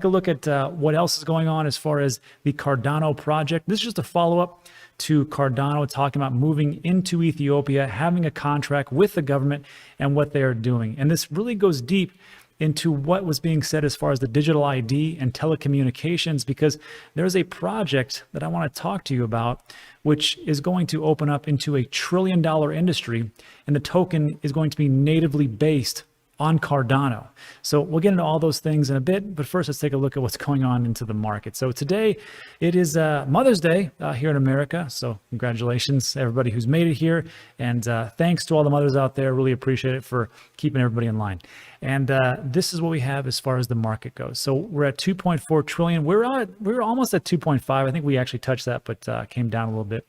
take a look at what else is going on as far as the Cardano project. This is just a follow-up to Cardano talking about moving into Ethiopia, having a contract with the government and what they are doing. And this really goes deep into what was being said as far as the digital ID and telecommunications, because there's a project that I want to talk to you about, which is going to open up into $1 trillion industry, and the token is going to be natively based on Cardano. So we'll get into all those things in a bit, but first let's take a look at what's going on into the market. So today it is Mother's Day here in America. So congratulations everybody who's made it here, and thanks to all the mothers out there. Really appreciate it for keeping everybody in line. And this is what we have as far as the market goes. So we're at 2.4 trillion. We were almost at 2.5. I think we actually touched that, but came down a little bit.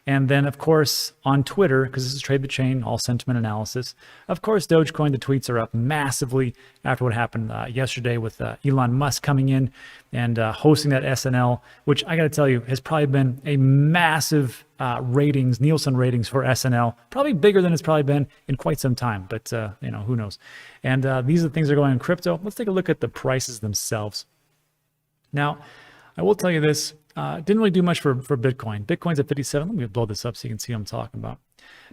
And then, of course, on Twitter, because this is Trade the Chain, all sentiment analysis, of course, Dogecoin, the tweets are up massively after what happened yesterday with Elon Musk coming in and hosting that SNL, which I got to tell you has probably been a massive ratings, Nielsen ratings for SNL, probably bigger than it's probably been in quite some time, but you know, who knows. And these are the things that are going in crypto. Let's take a look at the prices themselves. Now, I will tell you this. Didn't really do much for Bitcoin. Bitcoin's at 57. Let me blow this up so you can see what I'm talking about.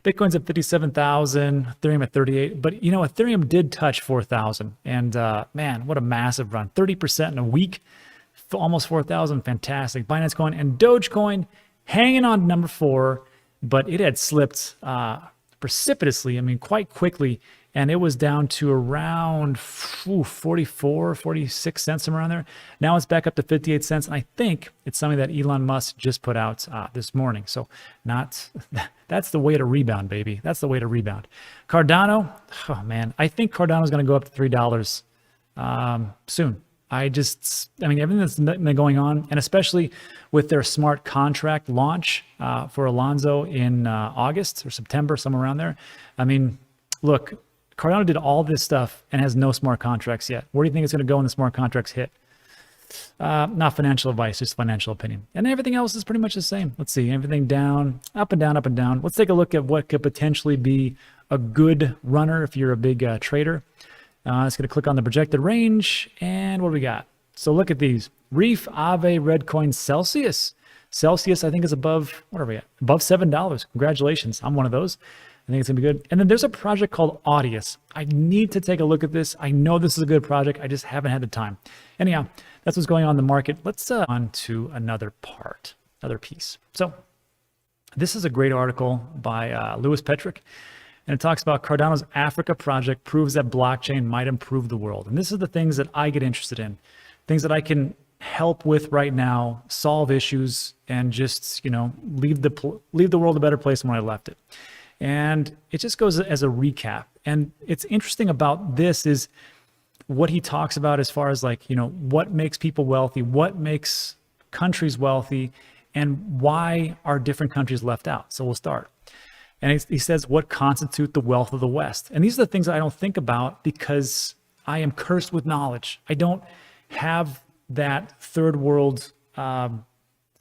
Bitcoin's at 57,000, Ethereum at 38. But you know, Ethereum did touch 4,000. And man, what a massive run. 30% in a week, almost 4,000. Fantastic. Binance Coin and Dogecoin hanging on to number 4, but it had slipped precipitously. I mean, quite quickly. And it was down to around 44, 46 cents, somewhere around there. Now it's back up to 58 cents. And I think it's something that Elon Musk just put out this morning. So that's the way to rebound, baby. That's the way to rebound. Cardano, oh man, I think Cardano is going to go up to $3 soon. I mean, everything that's been going on, and especially with their smart contract launch for Alonzo in August or September, somewhere around there. I mean, look, Cardano did all this stuff and has no smart contracts yet. Where do you think it's going to go when the smart contracts hit? Not financial advice, just financial opinion. And everything else is pretty much the same. Let's see, everything down, up and down, up and down. Let's take a look at what could potentially be a good runner if you're a big trader. It's going to click on the projected range, and what do we got? So look at these. Reef, Aave, Redcoin, Celsius. Celsius, I think, is above, what are we at? Above $7. Congratulations. I'm one of those. I think it's gonna be good. And then there's a project called Audius. I need to take a look at this. I know this is a good project. I just haven't had the time. Anyhow, that's what's going on in the market. Let's on to another piece. So this is a great article by Lewis Petrick, and it talks about Cardano's Africa project proves that blockchain might improve the world. And this is the things that I get interested in, things that I can help with right now, solve issues, and just, you know, leave the world a better place than when I left it. And it just goes as a recap. And it's interesting about this is what he talks about as far as, like, you know, what makes people wealthy, what makes countries wealthy, and why are different countries left out. So we'll start. And he says, what constitute the wealth of the West? And these are the things I don't think about because I am cursed with knowledge. I don't have that third world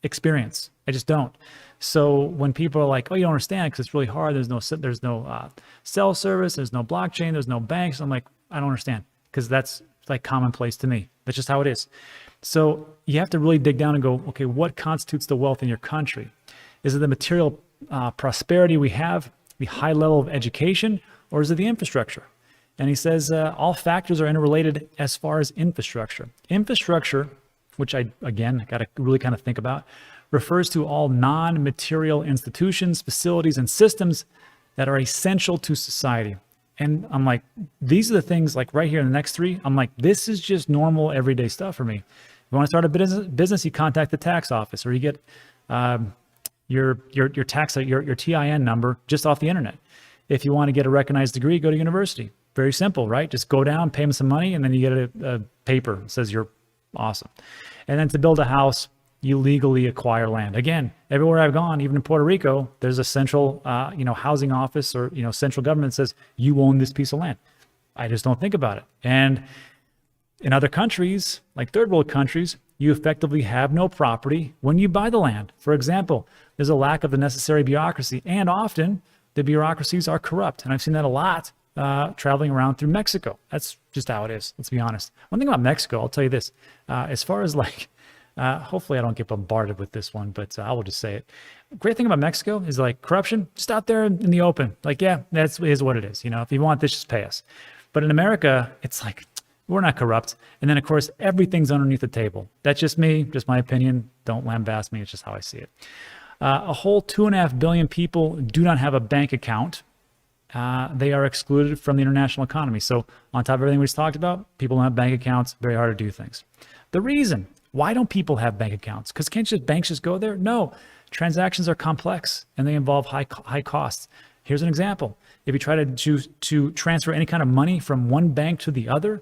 experience. I just don't. So when people are like, oh, you don't understand because it's really hard. There's no cell service. There's no blockchain. There's no banks. I'm like, I don't understand, because that's like commonplace to me. That's just how it is. So you have to really dig down and go, okay, what constitutes the wealth in your country? Is it the material prosperity we have, the high level of education, or is it the infrastructure? And he says all factors are interrelated as far as infrastructure. Infrastructure, which I, again, got to really kind of think about, refers to all non-material institutions, facilities, and systems that are essential to society. And I'm like, these are the things, like right here in the next 3, I'm like, this is just normal everyday stuff for me. If you want to start a business, you contact the tax office, or you get your TIN number just off the internet. If you want to get a recognized degree, go to university. Very simple, right? Just go down, pay them some money, and then you get a paper that says you're awesome. And then to build a house, you legally acquire land. Again, everywhere I've gone, even in Puerto Rico, there's a central, housing office, or, central government says you own this piece of land. I just don't think about it. And in other countries, like third world countries, you effectively have no property when you buy the land. For example, there's a lack of the necessary bureaucracy, and often the bureaucracies are corrupt. And I've seen that a lot traveling around through Mexico. That's just how it is. Let's be honest. One thing about Mexico, I'll tell you this, as far as like, hopefully I don't get bombarded with this one, but I will just say it. Great thing about Mexico is like corruption, just out there in the open. Like, yeah, is what it is. You know, if you want this, just pay us. But in America, it's like, we're not corrupt. And then of course, everything's underneath the table. That's just me, just my opinion. Don't lambast me. It's just how I see it. A whole 2.5 billion people do not have a bank account. They are excluded from the international economy. So on top of everything we just talked about, people don't have bank accounts, very hard to do things. The reason, why don't people have bank accounts? Because can't banks just go there? No, transactions are complex and they involve high costs. Here's an example. If you try to transfer any kind of money from one bank to the other,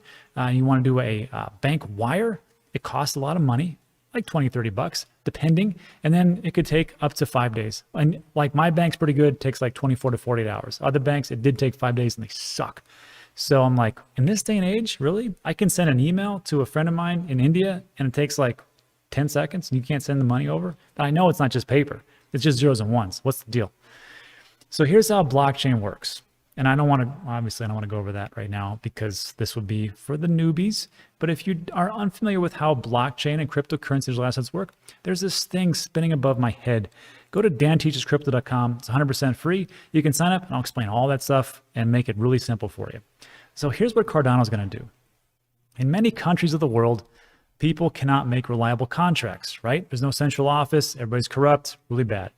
you want to do a bank wire, it costs a lot of money, like 20, 30 bucks, depending. And then it could take up to 5 days. And like my bank's pretty good, it takes like 24 to 48 hours. Other banks, it did take 5 days and they suck. So I'm like, in this day and age, really? I can send an email to a friend of mine in India and it takes like 10 seconds and you can't send the money over? I know it's not just paper. It's just zeros and ones. What's the deal? So here's how blockchain works. And obviously I don't want to go over that right now because this would be for the newbies. But if you are unfamiliar with how blockchain and cryptocurrency digital assets work, there's this thing spinning above my head. Go to danteachescrypto.com. It's 100% free. You can sign up and I'll explain all that stuff and make it really simple for you. So here's what Cardano is going to do. In many countries of the world, people cannot make reliable contracts, right? There's no central office. Everybody's corrupt, really bad.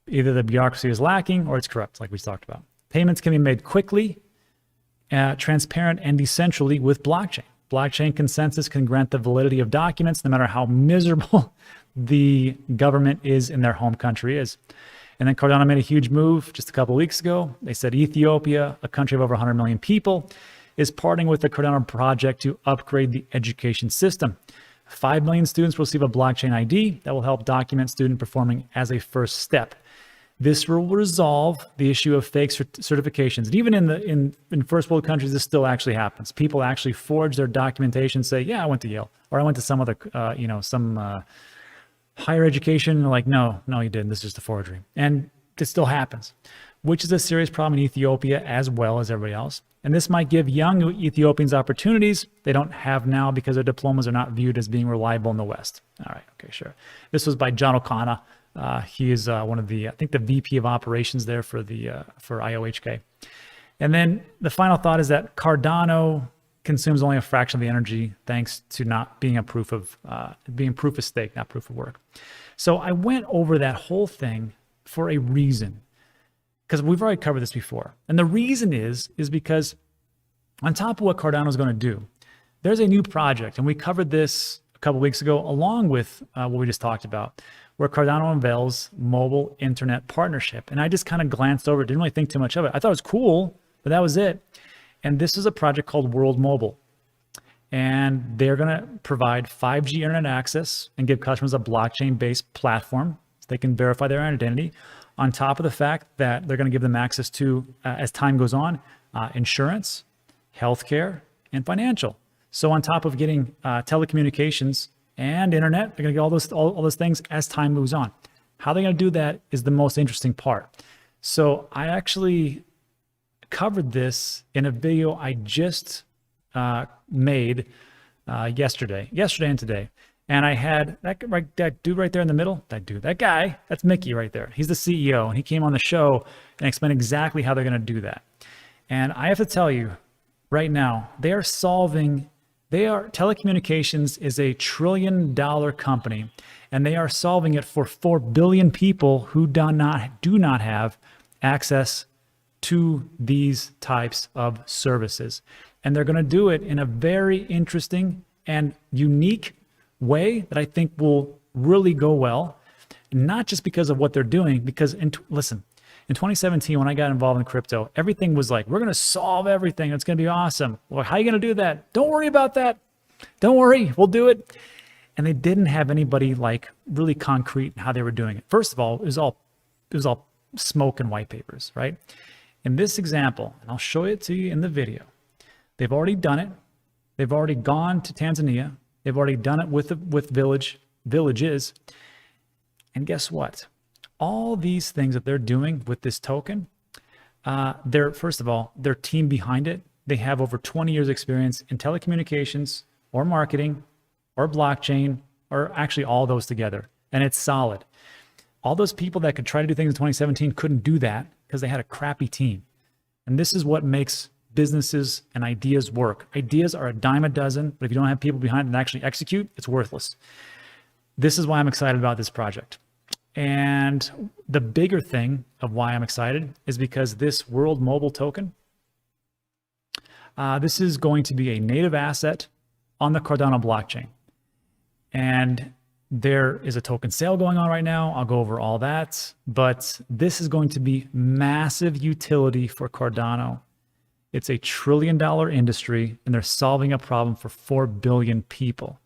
Either the bureaucracy is lacking or it's corrupt, like we talked about. Payments can be made quickly, transparent, and decentrally with blockchain. Blockchain consensus can grant the validity of documents no matter how miserable the government is in their home country is. And then Cardano made a huge move just a couple of weeks ago. They said Ethiopia, a country of over 100 million people, is partnering with the Cardano project to upgrade the education system. 5 million students will receive a blockchain ID that will help document student performing as a first step. This will resolve the issue of fake certifications. And even in first world countries, this still actually happens. People actually forge their documentation, say, yeah, I went to Yale, or I went to some other, higher education. And they're like, no, you didn't. This is just a forgery. And this still happens, which is a serious problem in Ethiopia as well as everybody else. And this might give young Ethiopians opportunities they don't have now because their diplomas are not viewed as being reliable in the West. All right, okay, sure. This was by John O'Connor. He is one of the, I think the VP of operations there for IOHK. And then the final thought is that Cardano consumes only a fraction of the energy thanks to not being proof of stake, not proof of work. So I went over that whole thing for a reason, because we've already covered this before. And the reason is because on top of what Cardano is going to do, there's a new project, and we covered this a couple weeks ago along with what we just talked about, where Cardano unveils mobile internet partnership. And I just kind of glanced over it, didn't really think too much of it. I thought it was cool, but that was it. And this is a project called World Mobile. And they're going to provide 5G internet access and give customers a blockchain-based platform so they can verify their identity, on top of the fact that they're going to give them access to, as time goes on, insurance, healthcare, and financial. So on top of getting telecommunications and internet, they're going to get all those things as time moves on. How they're going to do that is the most interesting part. So I actually covered this in a video I just made yesterday and today. And I had that dude right there in the middle, that guy, that's Mickey right there. He's the CEO, and he came on the show and explained exactly how they're going to do that. And I have to tell you right now, telecommunications is a $1 trillion company, and they are solving it for 4 billion people who do not have access to these types of services. And they're going to do it in a very interesting and unique way that I think will really go well, not just because of what they're doing, because listen, in 2017, when I got involved in crypto, everything was like, we're going to solve everything. It's going to be awesome. Well, how are you going to do that? Don't worry about that. Don't worry, we'll do it. And they didn't have anybody like really concrete in how they were doing it. First of all, it was all smoke and white papers, right? In this example, and I'll show it to you in the video, they've already done it. They've already gone to Tanzania. They've already done it with villages. And guess what? All these things that they're doing with this token, First of all, their team behind it, they have over 20 years experience in telecommunications or marketing or blockchain or actually all those together. And it's solid. All those people that could try to do things in 2017 couldn't do that because they had a crappy team. And this is what makes businesses and ideas work. Ideas are a dime a dozen, but if you don't have people behind it that actually execute, it's worthless. This is why I'm excited about this project. And the bigger thing of why I'm excited is because this World Mobile Token, this is going to be a native asset on the Cardano blockchain. And there is a token sale going on right now. I'll go over all that, but this is going to be massive utility for Cardano. It's a $1 trillion industry and they're solving a problem for 4 billion people.